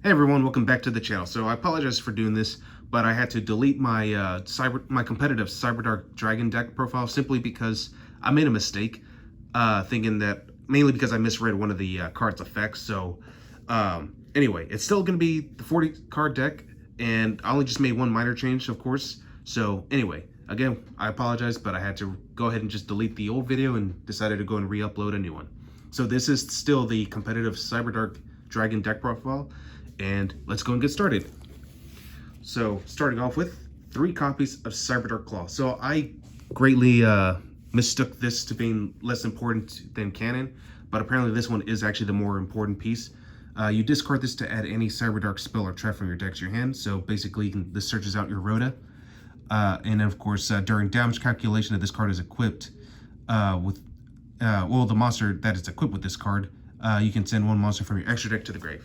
Hey everyone, welcome back to the channel. So I apologize for doing this, but I had to delete my my competitive Cyberdark Dragon deck profile simply because I made a mistake, thinking that mainly because I misread one of the card's effects. So anyway, it's still going to be the 40 card deck, and I only just made one minor change, of course. So anyway, again, I apologize, but I had to go ahead and just delete the old video and decided to go and re-upload a new one. So this is still the competitive Cyberdark Dragon deck profile. And let's go and get started. So starting off with 3 copies of Cyberdark Claw. So I greatly mistook this to being less important than Cannon, but apparently this one is actually the more important piece. You discard this to add any Cyberdark spell or trap from your deck to your hand. So basically this searches out your Rhoda. And of course, during damage calculation, if this card is equipped with, the monster that is equipped with this card, you can send one monster from your extra deck to the grave.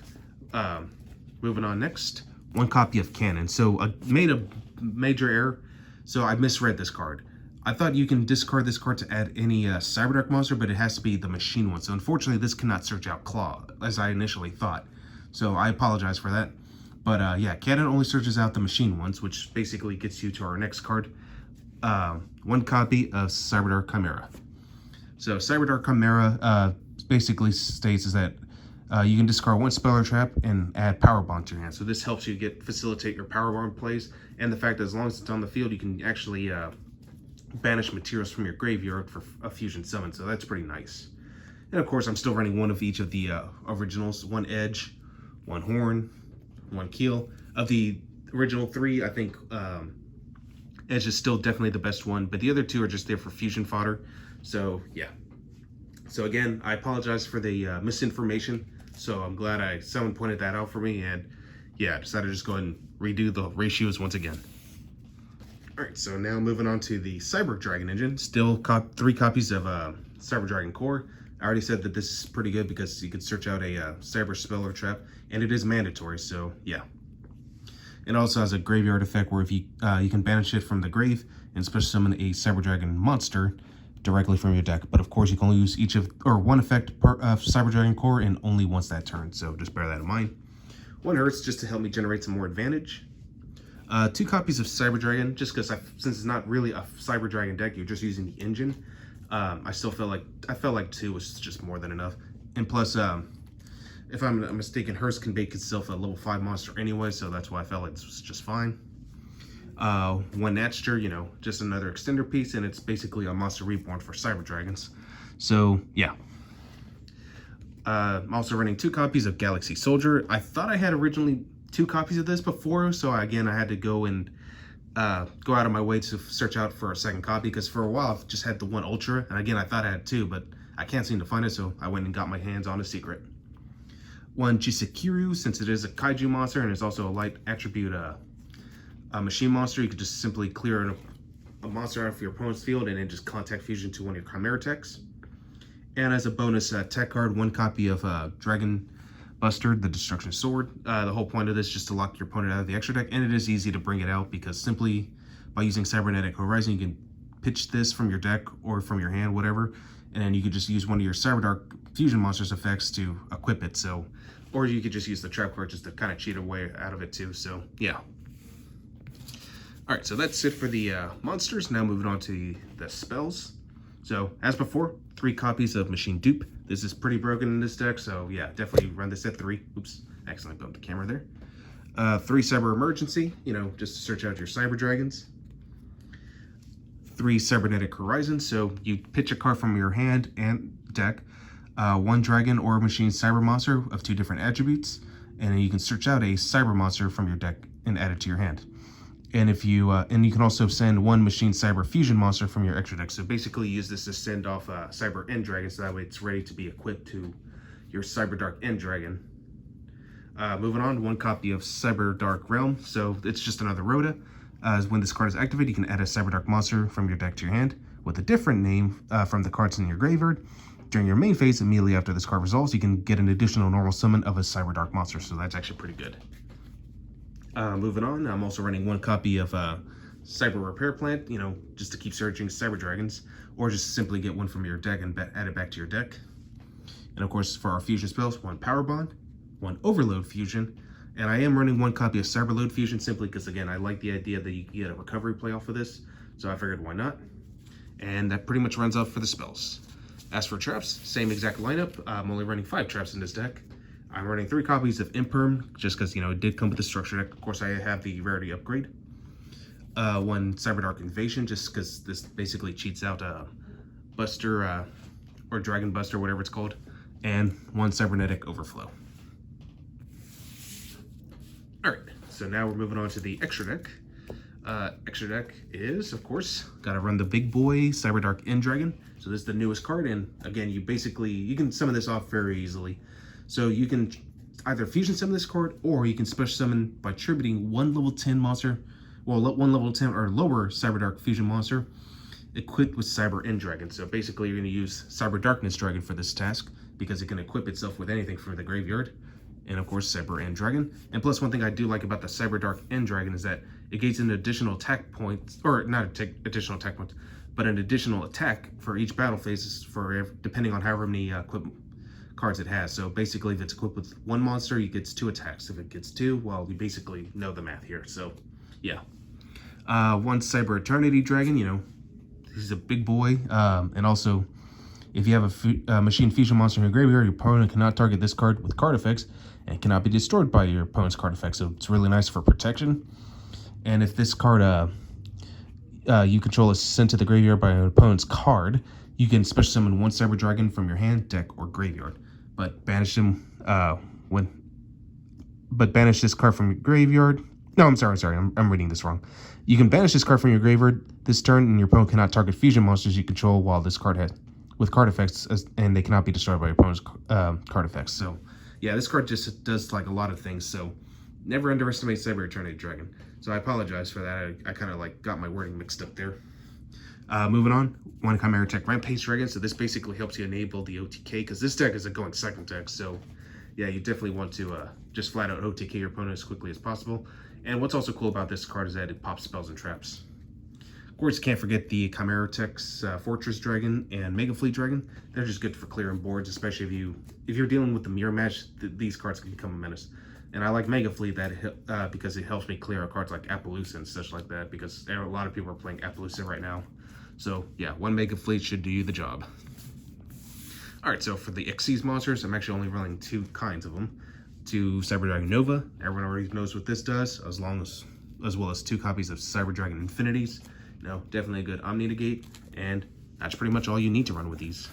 Moving on next, 1 copy of Cannon. So I made a major error, so I misread this card. I thought you can discard this card to add any Cyberdark monster, but it has to be the machine one. So unfortunately, this cannot search out Claw, as I initially thought. So I apologize for that. But yeah, Cannon only searches out the machine ones, which basically gets you to our next card. 1 copy of Cyberdark Chimera. So Cyberdark Chimera basically states is that you can discard 1 spell or trap and add Power Bond to your hand. So this helps you facilitate your Power Bond plays, and the fact that as long as it's on the field, you can actually banish materials from your graveyard for a fusion summon. So that's pretty nice. And of course, I'm still running 1 of each of the originals: 1 Edge, 1 Horn, 1 Keel. Of the original 3, I think Edge is still definitely the best one, but the other 2 are just there for fusion fodder. So yeah. So again, I apologize for the misinformation. So I'm glad someone pointed that out for me, and yeah, I decided to just go ahead and redo the ratios once again. All right, so now moving on to the Cyber Dragon engine. Still 3 copies of Cyber Dragon Core. I already said that this is pretty good because you can search out a Cyber Spell or Trap, and it is mandatory, so yeah. It also has a graveyard effect where if you can banish it from the grave and special summon a Cyber Dragon monster directly from your deck. But of course, you can only use one effect per Cyber Dragon Core and only once that turn, so just bear that in mind. 1 Hertz just to help me generate some more advantage. 2 copies of Cyber Dragon, just because since it's not really a Cyber Dragon deck, you're just using the engine. I felt like 2 was just more than enough. And plus, if I'm mistaken, Hertz can make itself a level 5 monster anyway, so that's why I felt like this was just fine. 1 Natcher, you know, just another extender piece, and it's basically a monster reborn for Cyber Dragons. So yeah. I'm also running 2 copies of Galaxy Soldier. I thought I had originally 2 copies of this before, so again, I had to go and go out of my way to search out for a second copy, because for a while I've just had the 1 Ultra, and again, I thought I had 2, but I can't seem to find it, so I went and got my hands on a secret. 1 Jisekiru, since it is a kaiju monster and it's also a light attribute a machine monster, you could just simply clear a monster out of your opponent's field and then just contact fusion to 1 of your Chimera techs. And as a bonus tech card, 1 copy of Dragon Buster, the Destruction Sword. The whole point of this is just to lock your opponent out of the extra deck, and it is easy to bring it out because simply by using Cybernetic Horizon, you can pitch this from your deck or from your hand, whatever, and then you could just use 1 of your Cyberdark Fusion Monsters effects to equip it. So, or you could just use the trap card just to kind of cheat away out of it too. So yeah. All right, so that's it for the monsters. Now moving on to the spells. So as before, 3 copies of Machine Dupe. This is pretty broken in this deck, so yeah, definitely run this at 3. Oops, accidentally bumped the camera there. 3 Cyber Emergency, you know, just to search out your Cyber Dragons. 3 Cybernetic Horizon, so you pitch a card from your hand and deck. 1 Dragon or Machine Cyber Monster of 2 different attributes, and then you can search out a Cyber Monster from your deck and add it to your hand. And if you and you can also send 1 Machine Cyber Fusion Monster from your extra deck. So basically use this to send off Cyber End Dragon, so that way it's ready to be equipped to your Cyberdark End Dragon. Moving on, 1 copy of Cyberdark Realm. So it's just another Rhoda. When this card is activated, you can add a Cyberdark monster from your deck to your hand with a different name from the cards in your graveyard. During your main phase, immediately after this card resolves, you can get an additional normal summon of a Cyberdark monster. So that's actually pretty good. Moving on, I'm also running 1 copy of Cyber Repair Plant, you know, just to keep searching Cyber Dragons, or just simply get 1 from your deck and add it back to your deck. And of course, for our fusion spells, 1 Power Bond, 1 Overload Fusion, And I am running one copy of Cyberload Fusion simply because, again, I like the idea that you can get a recovery play off of this. So I figured, why not? And that pretty much runs out for the spells. As for traps, same exact lineup. I'm only running 5 traps in this deck. I'm running 3 copies of Imperm, just because, you know, it did come with the structure deck. Of course, I have the rarity upgrade. 1 Cyberdark Invasion, just because this basically cheats out Buster, or Dragon Buster, whatever it's called. And 1 Cybernetic Overflow. Alright, so now we're moving on to the extra deck. Extra deck is, of course, gotta run the big boy Cyberdark Dragon. So this is the newest card, and again, you can summon this off very easily. So you can either fusion summon this card, or you can special summon by tributing 1 level 10 monster, well, 1 level 10 or lower Cyberdark fusion monster equipped with Cyber Dragon. So basically, you're gonna use Cyber Darkness Dragon for this task because it can equip itself with anything from the graveyard. And of course, Cyber Dragon. And plus, one thing I do like about the Cyberdark Dragon is that it gains an additional attack point, or not additional attack points, but an additional attack for each battle phase depending on however many equipment cards it has. So basically, if it's equipped with 1 monster, it gets 2 attacks. If it gets 2, well, you basically know the math here. So, yeah. 1 Cyber Eternity Dragon, you know, he's a big boy. And also, if you have a machine fusion monster in your graveyard, your opponent cannot target this card with card effects and cannot be destroyed by your opponent's card effects. So it's really nice for protection. And if this card you control is sent to the graveyard by an opponent's card, you can special summon 1 Cyber Dragon from your hand, deck, or graveyard. But banish him banish this card from your graveyard. No, I'm sorry, I'm reading this wrong. You can banish this card from your graveyard this turn, and your opponent cannot target fusion monsters you control while this card has with card effects, and they cannot be destroyed by your opponent's card effects. So, yeah, this card just does like a lot of things. So, never underestimate Cyber Eternity Dragon. So I apologize for that. I kind of like got my wording mixed up there. Moving on, 1 Chimera Tech Rampage Dragon. So this basically helps you enable the OTK because this deck is a going second deck. So yeah, you definitely want to just flat out OTK your opponent as quickly as possible. And what's also cool about this card is that it pops spells and traps. Of course, you can't forget the Chimera Tech's Fortress Dragon and Mega Fleet Dragon. They're just good for clearing boards, especially if you're dealing with the mirror match. These cards can become a menace. And I like Mega Fleet because it helps me clear out cards like Appaloosa and such like that, because a lot of people are playing Appaloosa right now. So yeah, 1 Mega Fleet should do you the job. Alright, so for the Xyz monsters, I'm actually only running 2 kinds of them. 2 Cyber Dragon Nova, everyone already knows what this does, as well as 2 copies of Cyber Dragon Infinities. You know, definitely a good Omni Negate, and that's pretty much all you need to run with these.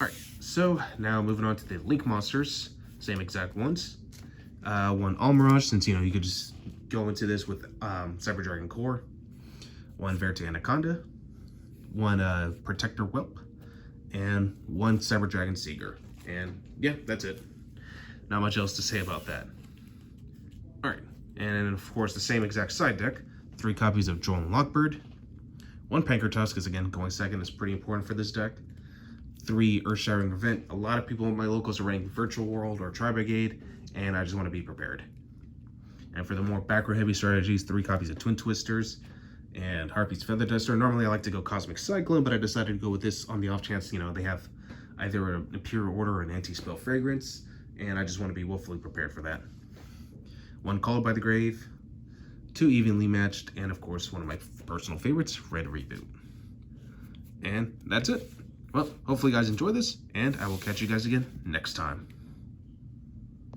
Alright, so now moving on to the Link monsters. Same exact ones. 1 Almirage, since, you know, you could just go into this with Cyber Dragon Core. 1 Verte Anaconda. 1 Protector Whelp. And 1 Cyber Dragon Seeger. And yeah, that's it. Not much else to say about that. Alright, and of course the same exact side deck. 3 copies of Droll and Lockbird. 1 Pankratusk, because again, going second is pretty important for this deck. 3 Earth-Shattering Event. A lot of people in my locals are running Virtual World or Tri-Brigade, and I just want to be prepared. And for the more back-row-heavy strategies, 3 copies of Twin Twisters and Harpy's Feather Duster. Normally I like to go Cosmic Cyclone, but I decided to go with this on the off chance, you know, they have either an Imperial Order or an Anti-Spell Fragrance, and I just want to be woefully prepared for that. 1 Called by the Grave, 2 Evenly Matched, and of course, one of my personal favorites, Red Reboot. And that's it. Well, hopefully you guys enjoy this, and I will catch you guys again next time.